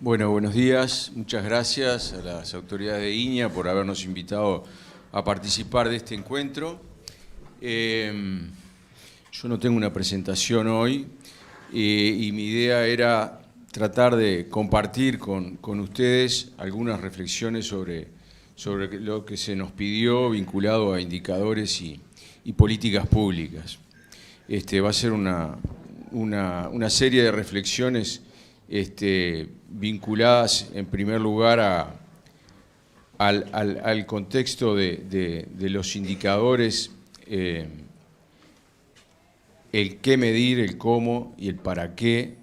Bueno, buenos días. Muchas gracias a las autoridades de INEA por habernos invitado a participar de este encuentro. Yo no tengo una presentación hoy y mi idea era tratar de compartir con ustedes algunas reflexiones sobre lo que se nos pidió vinculado a indicadores y políticas públicas. Va a ser una serie de reflexiones vinculadas en primer lugar al contexto de los indicadores, el qué medir, el cómo y el para qué,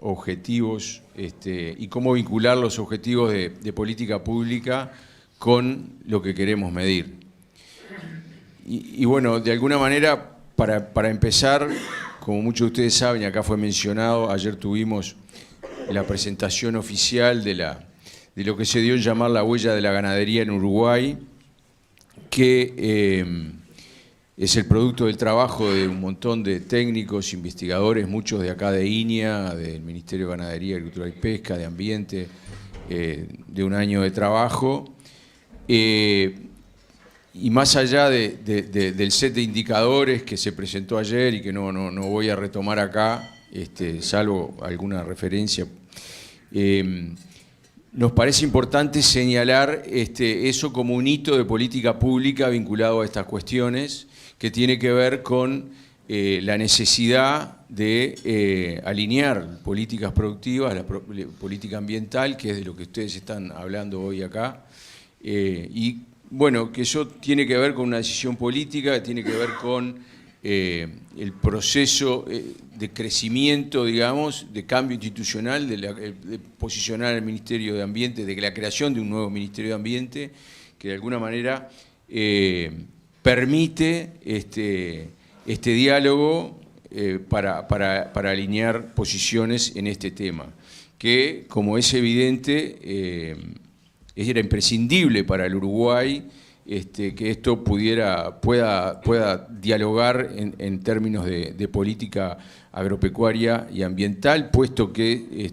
objetivos, y cómo vincular los objetivos de política pública con lo que queremos medir. Y bueno, de alguna manera, para empezar, como muchos de ustedes saben, acá fue mencionado, ayer tuvimos la presentación oficial de lo que se dio en llamar la huella de la ganadería en Uruguay, que es el producto del trabajo de un montón de técnicos, investigadores, muchos de acá de INEA, del Ministerio de Ganadería, Agricultura y Pesca, de Ambiente, de un año de trabajo. Y más allá del set de indicadores que se presentó ayer y que no voy a retomar acá, salvo alguna referencia, nos parece importante señalar eso como un hito de política pública vinculado a estas cuestiones, que tiene que ver con la necesidad de alinear políticas productivas, la política ambiental, que es de lo que ustedes están hablando hoy acá, y bueno, que eso tiene que ver con una decisión política, tiene que ver con el proceso de crecimiento, digamos, de cambio institucional, de posicionar al Ministerio de Ambiente, de la creación de un nuevo Ministerio de Ambiente, que de alguna manera permite este diálogo para alinear posiciones en este tema, que, como es evidente, era imprescindible para el Uruguay que esto pueda dialogar en términos de política agropecuaria y ambiental, puesto que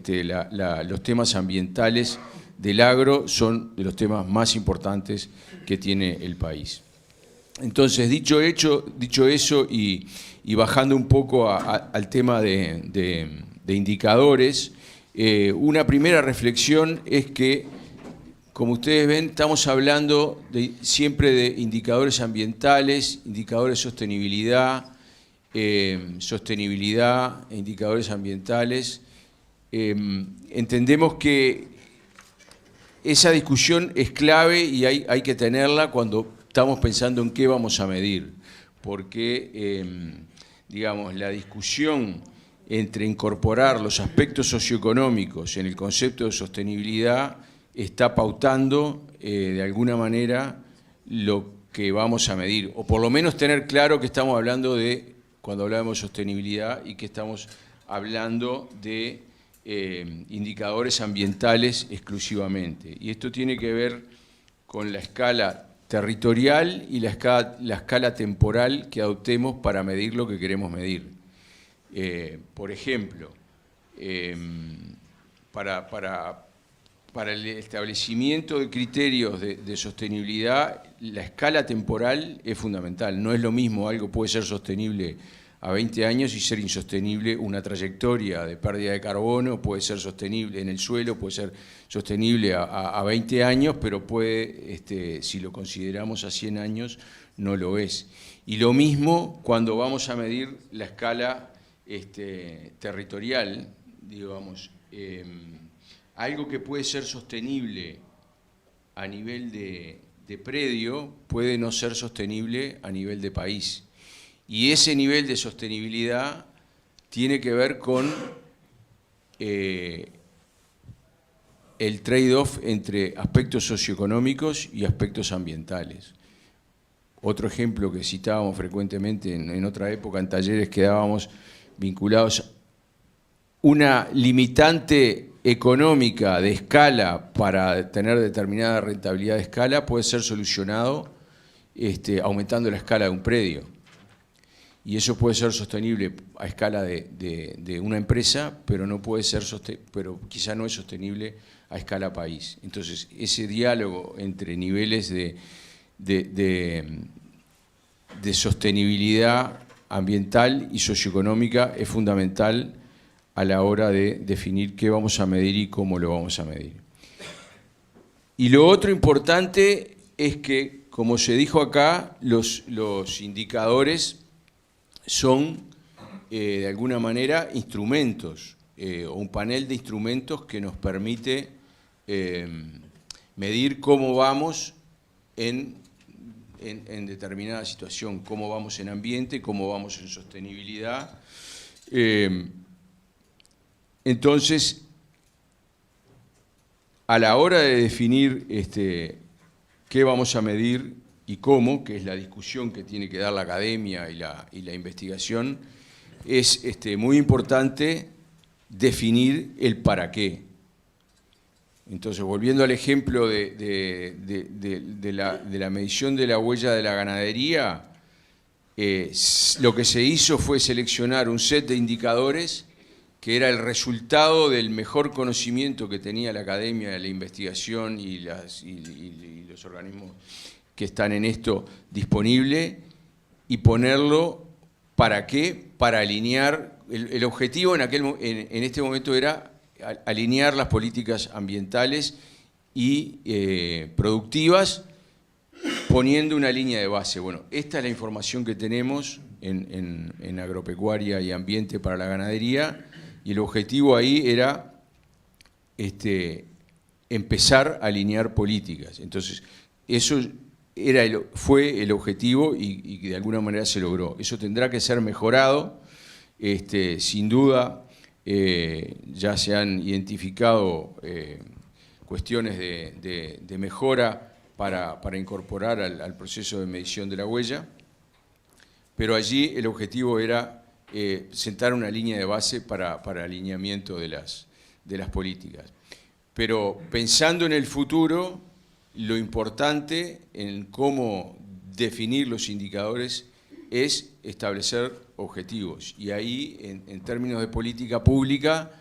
los temas ambientales del agro son de los temas más importantes que tiene el país. Entonces, dicho eso y bajando un poco al tema de indicadores, una primera reflexión es que, como ustedes ven, estamos hablando siempre de indicadores ambientales, indicadores de sostenibilidad, indicadores ambientales. Entendemos que esa discusión es clave y hay que tenerla cuando estamos pensando en qué vamos a medir, porque digamos, la discusión entre incorporar los aspectos socioeconómicos en el concepto de sostenibilidad está pautando de alguna manera lo que vamos a medir, o por lo menos tener claro que estamos hablando cuando hablamos de sostenibilidad, y que estamos hablando de indicadores ambientales exclusivamente. Y esto tiene que ver con la escala territorial y la escala temporal que adoptemos para medir lo que queremos medir. Por ejemplo, para el establecimiento de criterios de sostenibilidad, la escala temporal es fundamental. No es lo mismo, algo puede ser sostenible a 20 años y ser insostenible. Una trayectoria de pérdida de carbono puede ser sostenible en el suelo, puede ser sostenible a 20 años, pero puede, si lo consideramos a 100 años, no lo es. Y lo mismo cuando vamos a medir la escala territorial, digamos. Algo que puede ser sostenible a nivel de predio puede no ser sostenible a nivel de país. Y ese nivel de sostenibilidad tiene que ver con el trade-off entre aspectos socioeconómicos y aspectos ambientales. Otro ejemplo que citábamos frecuentemente en otra época, en talleres que dábamos vinculados, una limitante económica de escala para tener determinada rentabilidad de escala puede ser solucionado aumentando la escala de un predio. y eso puede ser sostenible a escala de una empresa, pero no puede ser pero quizá no es sostenible a escala país. Entonces, ese diálogo entre niveles de sostenibilidad ambiental y socioeconómica es fundamental a la hora de definir qué vamos a medir y cómo lo vamos a medir. Y lo otro importante es que, como se dijo acá, los indicadores son, de alguna manera, instrumentos, o un panel de instrumentos que nos permite medir cómo vamos en determinada situación, cómo vamos en ambiente, cómo vamos en sostenibilidad. Entonces, a la hora de definir qué vamos a medir y cómo, que es la discusión que tiene que dar la academia y la investigación, es muy importante definir el para qué. Entonces, volviendo al ejemplo de la medición de la huella de la ganadería, lo que se hizo fue seleccionar un set de indicadores que era el resultado del mejor conocimiento que tenía la academia de la investigación y los organismos que están en esto disponible, y ponerlo, ¿para qué? Para alinear, el objetivo en este momento era alinear las políticas ambientales y productivas, poniendo una línea de base. Bueno, esta es la información que tenemos en agropecuaria y ambiente para la ganadería, y el objetivo ahí era empezar a alinear políticas. Entonces, eso fue el objetivo y de alguna manera se logró. Eso tendrá que ser mejorado, sin duda. Ya se han identificado cuestiones de mejora para incorporar al proceso de medición de la huella, pero allí el objetivo era sentar una línea de base para alineamiento de las políticas. Pero pensando en el futuro, lo importante en cómo definir los indicadores es establecer objetivos. Y ahí, en términos de política pública,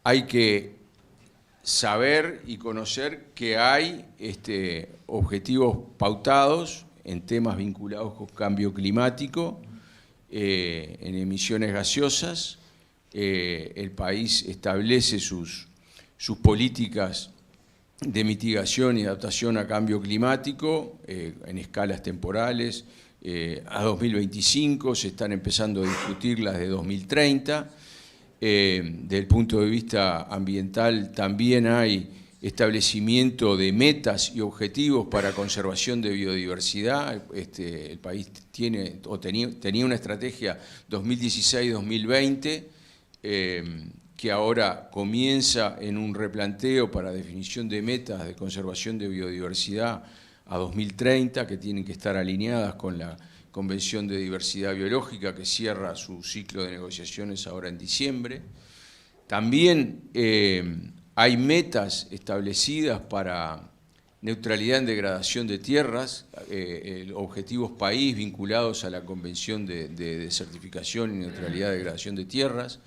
hay que saber y conocer que hay objetivos pautados en temas vinculados con cambio climático, en emisiones gaseosas. El país establece sus políticas de mitigación y adaptación a cambio climático en escalas temporales. A 2025 se están empezando a discutir las de 2030. Desde el punto de vista ambiental también hay establecimiento de metas y objetivos para conservación de biodiversidad. El país tenía una estrategia 2016-2020 que ahora comienza en un replanteo para definición de metas de conservación de biodiversidad a 2030, que tienen que estar alineadas con la Convención de Diversidad Biológica, que cierra su ciclo de negociaciones ahora en diciembre. También hay metas establecidas para neutralidad en degradación de tierras, objetivos país vinculados a la Convención de Desertificación y Neutralidad de Degradación de Tierras.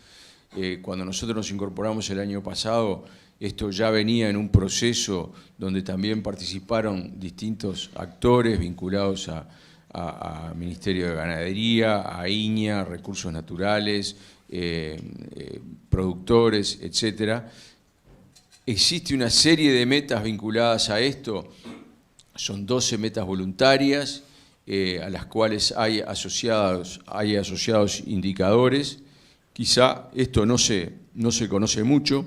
Cuando nosotros nos incorporamos el año pasado, esto ya venía en un proceso donde también participaron distintos actores vinculados a Ministerio de Ganadería, a INEA, Recursos Naturales, productores, etcétera. Existe una serie de metas vinculadas a esto, son 12 metas voluntarias, a las cuales hay asociados indicadores. Quizá esto no se conoce mucho,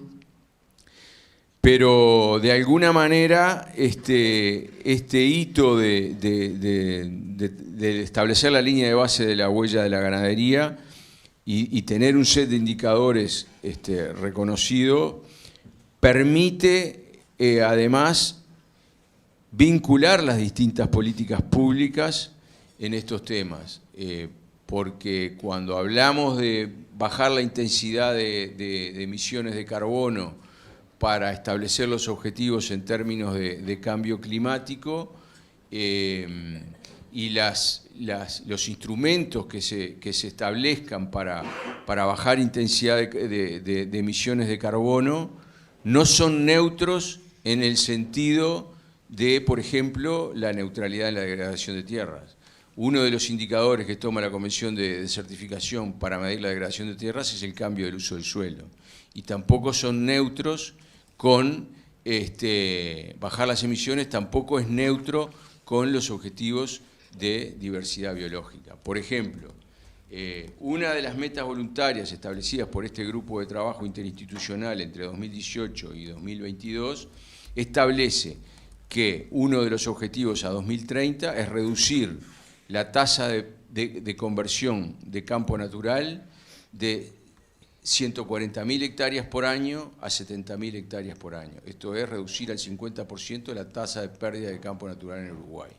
pero de alguna manera este hito de establecer la línea de base de la huella de la ganadería y tener un set de indicadores reconocido permite además vincular las distintas políticas públicas en estos temas, porque cuando hablamos de bajar la intensidad de emisiones de carbono para establecer los objetivos en términos de cambio climático, y las los instrumentos que se establezcan para bajar intensidad de emisiones de carbono no son neutros en el sentido de, por ejemplo, la neutralidad en la degradación de tierras. Uno de los indicadores que toma la Convención de Certificación para medir la degradación de tierras es el cambio del uso del suelo. Y tampoco son neutros con bajar las emisiones, tampoco es neutro con los objetivos de diversidad biológica. Por ejemplo, una de las metas voluntarias establecidas por este grupo de trabajo interinstitucional entre 2018 y 2022 establece que uno de los objetivos a 2030 es reducir la tasa de conversión de campo natural de 140.000 hectáreas por año a 70.000 hectáreas por año. Esto es reducir al 50% la tasa de pérdida de campo natural en Uruguay.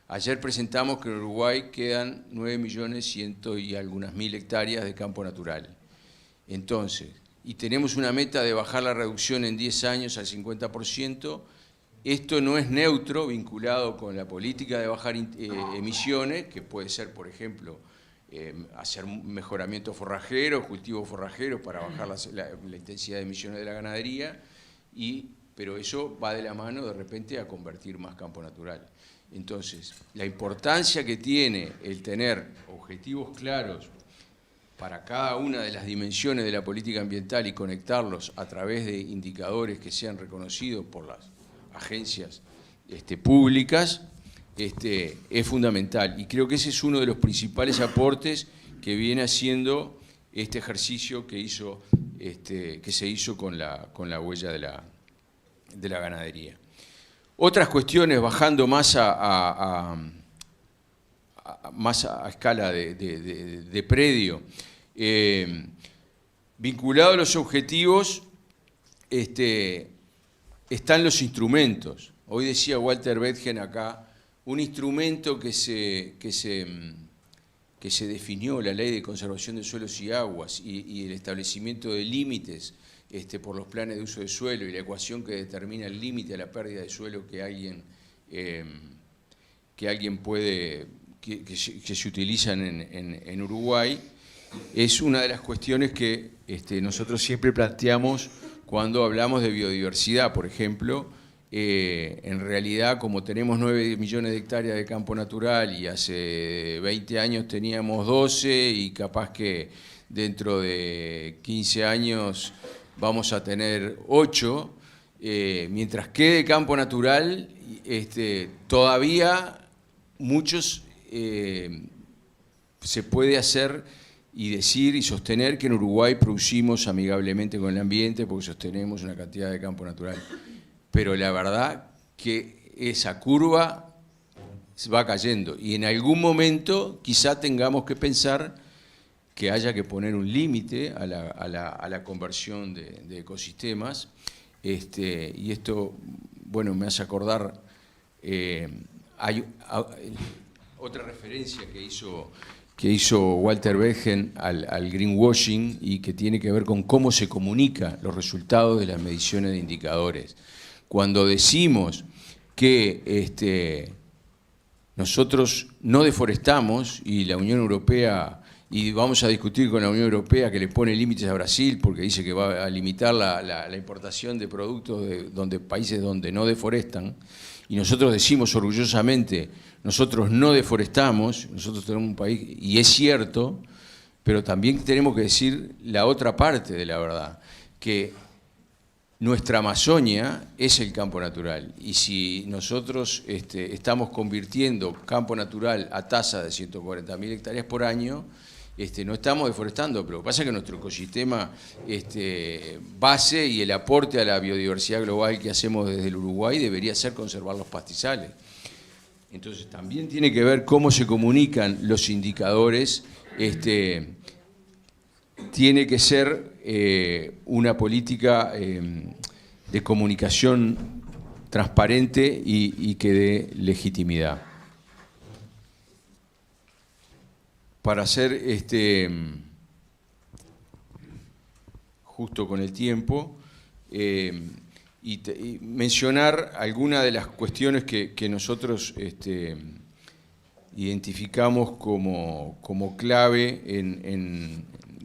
Ayer presentamos que en Uruguay quedan 9.100.000 y algunas mil hectáreas de campo natural. Entonces, y tenemos una meta de bajar la reducción en 10 años al 50%. Esto no es neutro, vinculado con la política de bajar emisiones, que puede ser, por ejemplo, hacer mejoramientos forrajeros, cultivos forrajeros para bajar la intensidad de emisiones de la ganadería, pero eso va de la mano de repente a convertir más campo natural. Entonces, la importancia que tiene el tener objetivos claros para cada una de las dimensiones de la política ambiental y conectarlos a través de indicadores que sean reconocidos por las agencias públicas, es fundamental. Y creo que ese es uno de los principales aportes que viene haciendo este ejercicio que se hizo con la huella de la ganadería. Otras cuestiones, bajando más a escala de predio, vinculado a los objetivos, están los instrumentos. Hoy decía Walter Bethgen acá, un instrumento que se definió, la Ley de Conservación de Suelos y Aguas, y el establecimiento de límites por los planes de uso de suelo y la ecuación que determina el límite a la pérdida de suelo que se utilizan en Uruguay, es una de las cuestiones que nosotros siempre planteamos cuando hablamos de biodiversidad. Por ejemplo, en realidad, como tenemos 9 millones de hectáreas de campo natural y hace 20 años teníamos 12 y capaz que dentro de 15 años vamos a tener 8, mientras quede campo natural, todavía muchos se puede hacer y decir y sostener que en Uruguay producimos amigablemente con el ambiente porque sostenemos una cantidad de campo natural. Pero la verdad que esa curva va cayendo y en algún momento quizá tengamos que pensar que haya que poner un límite a la conversión de ecosistemas. Y esto, bueno, me hace acordar, hay otra referencia que hizo Walter Bethgen al greenwashing y que tiene que ver con cómo se comunican los resultados de las mediciones de indicadores. Cuando decimos que nosotros no deforestamos y la Unión Europea, y vamos a discutir con la Unión Europea que le pone límites a Brasil porque dice que va a limitar la importación de productos de países donde no deforestan, y nosotros decimos orgullosamente, nosotros no deforestamos, nosotros tenemos un país, y es cierto, pero también tenemos que decir la otra parte de la verdad, que nuestra Amazonia es el campo natural, y si nosotros estamos convirtiendo campo natural a tasa de 140.000 hectáreas por año, no estamos deforestando, pero lo que pasa es que nuestro ecosistema base y el aporte a la biodiversidad global que hacemos desde el Uruguay debería ser conservar los pastizales. Entonces también tiene que ver cómo se comunican los indicadores, tiene que ser una política de comunicación transparente y que dé legitimidad. Para ser justo con el tiempo y mencionar algunas de las cuestiones que nosotros identificamos como clave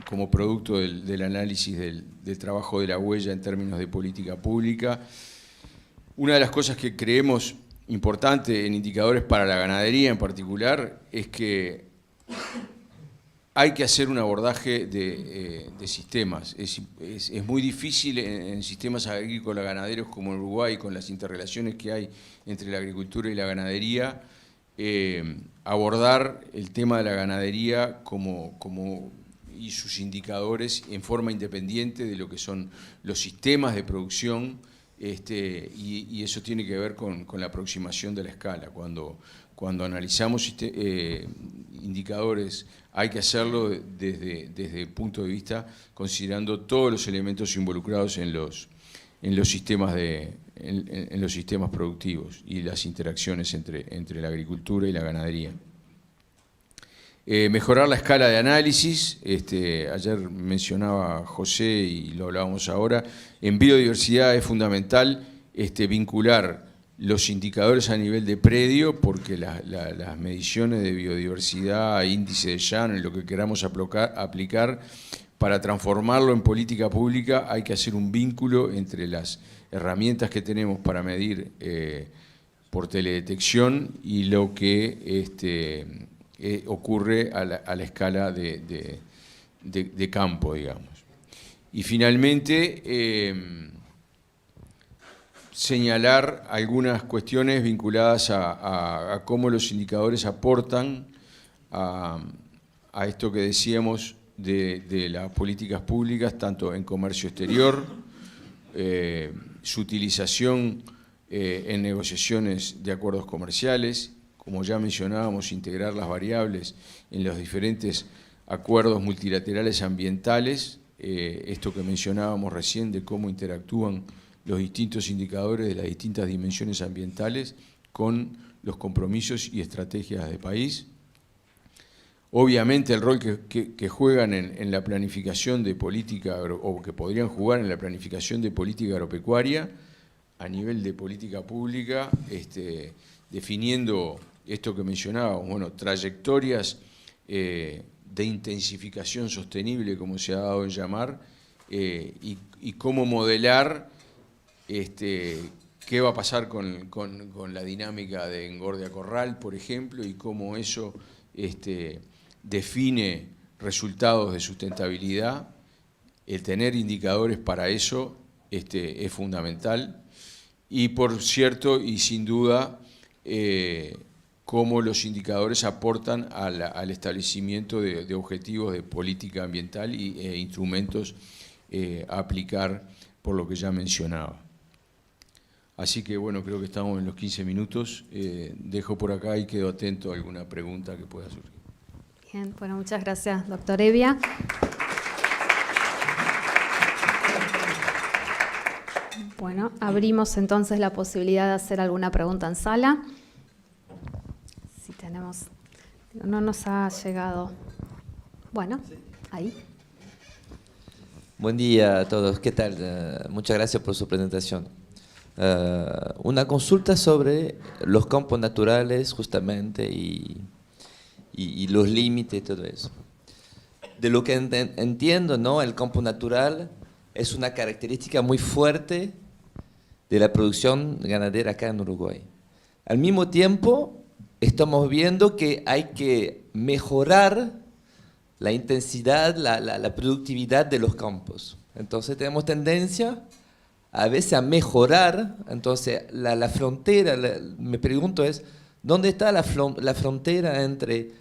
como producto del análisis del trabajo de la huella en términos de política pública. Una de las cosas que creemos importante en indicadores para la ganadería en particular es que hay que hacer un abordaje de sistemas. Es muy difícil en sistemas agrícolas ganaderos como en Uruguay, con las interrelaciones que hay entre la agricultura y la ganadería, abordar el tema de la ganadería y sus indicadores en forma independiente de lo que son los sistemas de producción, y eso tiene que ver con la aproximación de la escala. Cuando analizamos indicadores, hay que hacerlo desde el punto de vista considerando todos los elementos involucrados en los sistemas productivos y las interacciones entre la agricultura y la ganadería. Mejorar la escala de análisis, ayer mencionaba José y lo hablábamos ahora, en biodiversidad es fundamental vincular los indicadores a nivel de predio, porque las mediciones de biodiversidad, índice de llano y lo que queramos aplicar, para transformarlo en política pública hay que hacer un vínculo entre las herramientas que tenemos para medir por teledetección y lo que ocurre a la escala de campo, digamos. Y finalmente, señalar algunas cuestiones vinculadas a cómo los indicadores aportan a esto que decíamos de las políticas públicas, tanto en comercio exterior, su utilización en negociaciones de acuerdos comerciales, como ya mencionábamos, integrar las variables en los diferentes acuerdos multilaterales ambientales, esto que mencionábamos recién de cómo interactúan los distintos indicadores de las distintas dimensiones ambientales con los compromisos y estrategias de país. Obviamente el rol que juegan en la planificación de política, o que podrían jugar en la planificación de política agropecuaria a nivel de política pública, definiendo esto que mencionábamos, bueno, trayectorias de intensificación sostenible, como se ha dado en llamar, y cómo modelar qué va a pasar con la dinámica de engorde a corral, por ejemplo, y cómo eso define resultados de sustentabilidad. El tener indicadores para eso es fundamental. Y por cierto, y sin duda, cómo los indicadores aportan al establecimiento de objetivos de política ambiental e instrumentos a aplicar por lo que ya mencionaba. Así que bueno, creo que estamos en los 15 minutos. Dejo por acá y quedo atento a alguna pregunta que pueda surgir. Bien, bueno, muchas gracias, doctor Hevia. Bueno, abrimos entonces la posibilidad de hacer alguna pregunta en sala. Si tenemos, no nos ha llegado. Bueno, ahí. Buen día a todos, ¿qué tal? Muchas gracias por su presentación. Una consulta sobre los campos naturales justamente y los límites y todo eso. De lo que entiendo, ¿no? El campo natural es una característica muy fuerte de la producción ganadera acá en Uruguay. Al mismo tiempo, estamos viendo que hay que mejorar la intensidad, la productividad de los campos. Entonces tenemos tendencia a veces a mejorar. Entonces la frontera, me pregunto es, ¿dónde está la frontera entre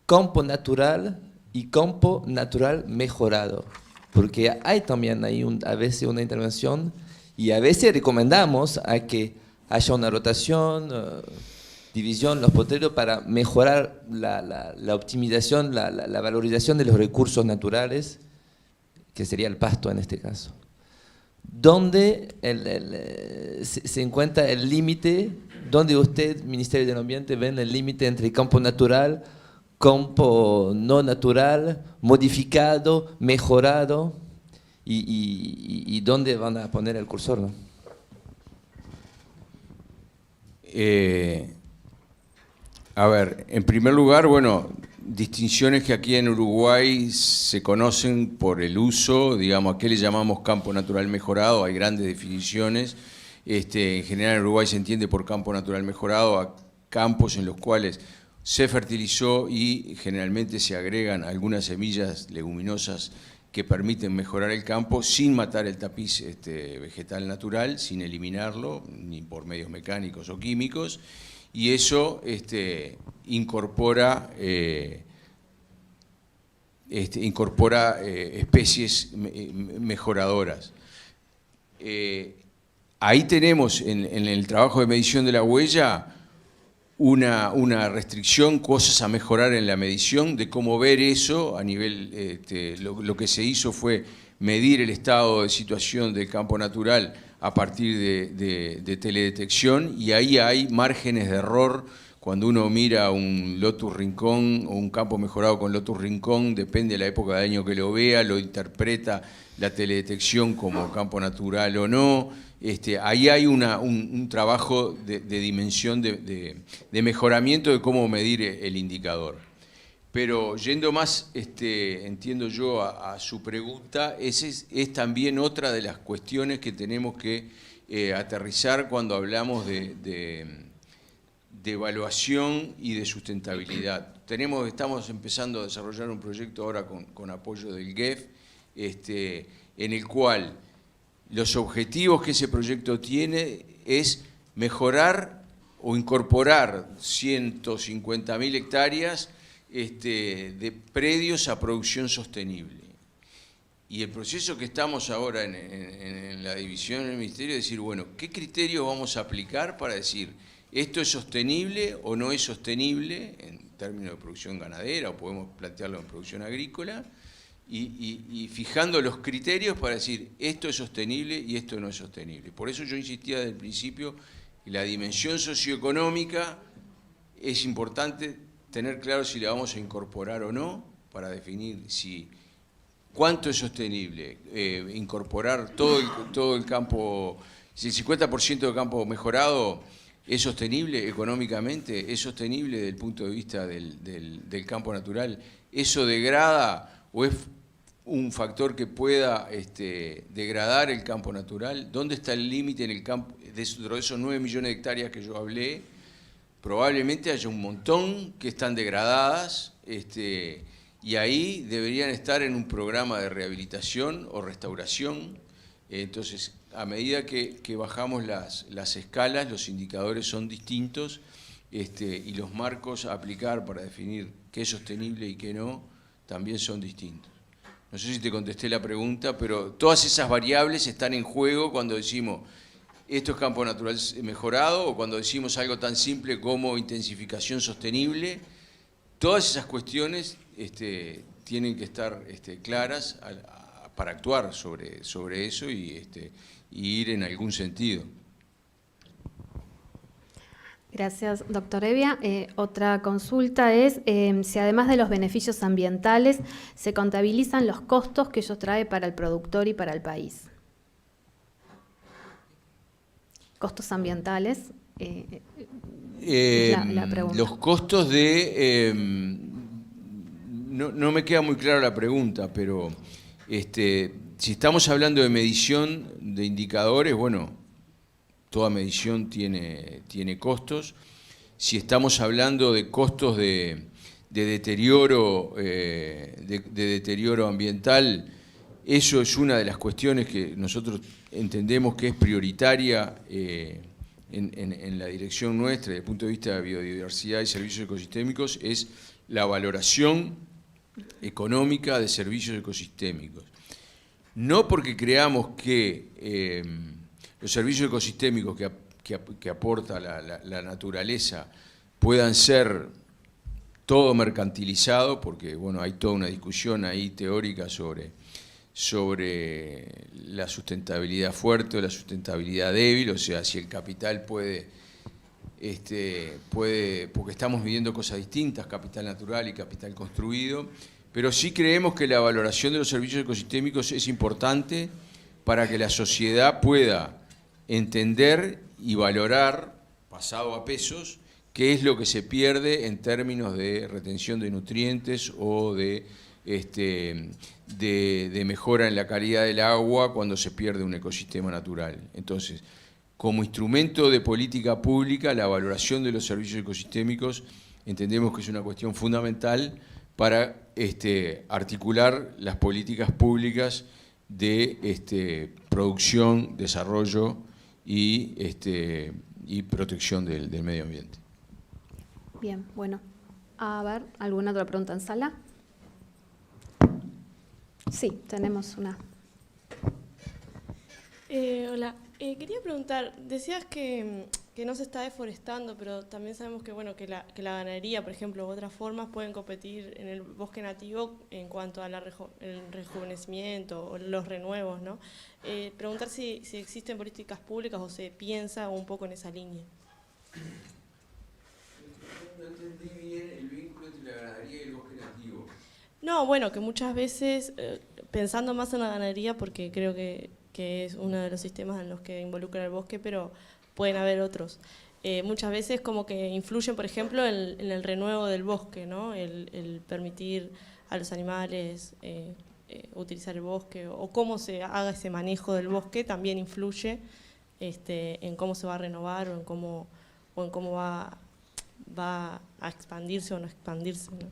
campo natural y campo natural mejorado? Porque hay también ahí a veces una intervención y a veces recomendamos a que haya una rotación, división, los potreros para mejorar la optimización, la valorización de los recursos naturales, que sería el pasto en este caso. ¿Dónde se encuentra el límite? ¿Dónde usted, Ministerio del Ambiente, ven el límite entre campo natural, campo no natural, modificado, mejorado? ¿Y dónde van a poner el cursor, no? A ver, en primer lugar, bueno, distinciones que aquí en Uruguay se conocen por el uso, digamos, ¿a qué le llamamos campo natural mejorado? Hay grandes definiciones. En general en Uruguay se entiende por campo natural mejorado a campos en los cuales se fertilizó y generalmente se agregan algunas semillas leguminosas que permiten mejorar el campo sin matar el tapiz vegetal natural, sin eliminarlo, ni por medios mecánicos o químicos, y eso incorpora especies mejoradoras. Ahí tenemos en el trabajo de medición de la huella una restricción, cosas a mejorar en la medición, de cómo ver eso a nivel, lo que se hizo fue medir el estado de situación del campo natural a partir de teledetección, y ahí hay márgenes de error. Cuando uno mira un Lotus Rincón o un campo mejorado con Lotus Rincón, depende de la época del año que lo vea, lo interpreta la teledetección como campo natural o no. Ahí hay un trabajo de dimensión, de mejoramiento de cómo medir el indicador. Pero yendo más, entiendo yo, a su pregunta, es también otra de las cuestiones que tenemos que aterrizar cuando hablamos de evaluación y de sustentabilidad. Estamos empezando a desarrollar un proyecto ahora con apoyo del GEF, en el cual los objetivos que ese proyecto tiene es mejorar o incorporar 150.000 hectáreas de predios a producción sostenible. Y el proceso que estamos ahora en la división del Ministerio es decir, bueno, ¿qué criterios vamos a aplicar para decir esto es sostenible o no es sostenible en términos de producción ganadera, o podemos plantearlo en producción agrícola? Y fijando los criterios para decir esto es sostenible y esto no es sostenible. Por eso yo insistía desde el principio que la dimensión socioeconómica es importante tener claro si la vamos a incorporar o no, para definir cuánto es sostenible, incorporar todo el campo, si el 50% del campo mejorado es sostenible económicamente, es sostenible desde el punto de vista del campo natural, eso degrada o es un factor que pueda degradar el campo natural. ¿Dónde está el límite en el campo? De esos 9 millones de hectáreas que yo hablé, probablemente haya un montón que están degradadas, y ahí deberían estar en un programa de rehabilitación o restauración. Entonces, a medida que bajamos las escalas, los indicadores son distintos, y los marcos a aplicar para definir qué es sostenible y qué no, también son distintos. No sé si te contesté la pregunta, pero todas esas variables están en juego cuando decimos esto es campo natural mejorado, o cuando decimos algo tan simple como intensificación sostenible. Todas esas cuestiones tienen que estar claras para actuar sobre eso y ir en algún sentido. Gracias, doctor Hevia. Otra consulta es si además de los beneficios ambientales se contabilizan los costos que ello trae para el productor y para el país. Costos ambientales, la pregunta. Los costos no me queda muy clara la pregunta, pero si estamos hablando de medición de indicadores, bueno, toda medición tiene costos. Si estamos hablando de costos de deterioro ambiental, eso es una de las cuestiones que nosotros entendemos que es prioritaria en la dirección nuestra, desde el punto de vista de biodiversidad y servicios ecosistémicos, es la valoración económica de servicios ecosistémicos. No porque creamos que los servicios ecosistémicos que aporta la naturaleza puedan ser todo mercantilizado, porque bueno, hay toda una discusión ahí teórica sobre la sustentabilidad fuerte o la sustentabilidad débil, o sea, si el capital puede, porque estamos viviendo cosas distintas, capital natural y capital construido, pero sí creemos que la valoración de los servicios ecosistémicos es importante para que la sociedad pueda entender y valorar, pasado a pesos, qué es lo que se pierde en términos de retención de nutrientes o de mejora en la calidad del agua cuando se pierde un ecosistema natural. Entonces, como instrumento de política pública, la valoración de los servicios ecosistémicos entendemos que es una cuestión fundamental para articular las políticas públicas de producción, desarrollo y protección del medio ambiente. Bien, bueno. A ver, ¿alguna otra pregunta en sala? Sí, tenemos una. Hola, quería preguntar, decías que no se está deforestando, pero también sabemos que, bueno, que la ganadería, por ejemplo, u otras formas pueden competir en el bosque nativo en cuanto al rejuvenecimiento o los renuevos, ¿no? Preguntar si existen políticas públicas o se piensa un poco en esa línea. No entendí bien el vínculo entre la ganadería y el bosque nativo. No, bueno, que muchas veces, pensando más en la ganadería, porque creo que es uno de los sistemas en los que involucra el bosque, pero pueden haber otros. Muchas veces como que influyen, por ejemplo, en el renuevo del bosque, ¿no? El permitir a los animales utilizar el bosque, o cómo se haga ese manejo del bosque también influye en cómo se va a renovar o en cómo va a expandirse o no expandirse, ¿no?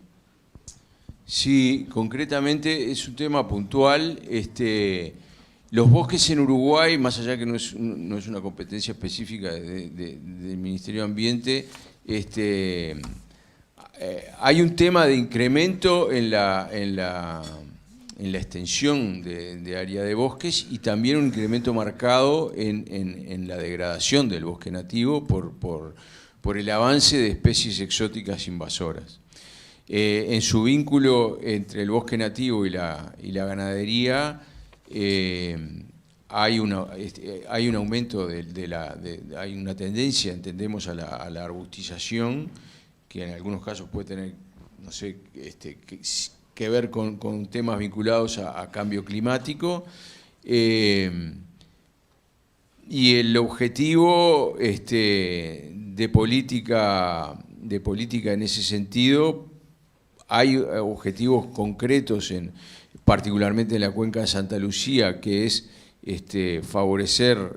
Sí, concretamente es un tema puntual. Los bosques en Uruguay, más allá que no es una competencia específica del Ministerio de Ambiente, hay un tema de incremento en la extensión de área de bosques y también un incremento marcado en la degradación del bosque nativo por el avance de especies exóticas invasoras. En su vínculo entre el bosque nativo y la ganadería, hay un aumento, hay una tendencia, entendemos, a la arbustización, que en algunos casos puede tener, no sé, que ver con temas vinculados a cambio climático. Y el objetivo de política en ese sentido, hay objetivos concretos, particularmente en la cuenca de Santa Lucía, que es favorecer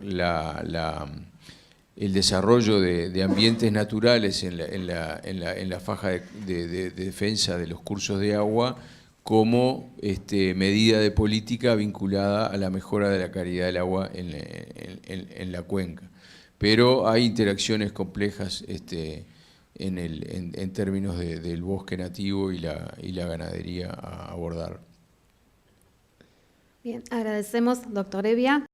el desarrollo de ambientes naturales en la faja de defensa de los cursos de agua, como medida de política vinculada a la mejora de la calidad del agua en la cuenca. Pero hay interacciones complejas en términos del bosque nativo y la ganadería a abordar. Bien, agradecemos, doctor Evia.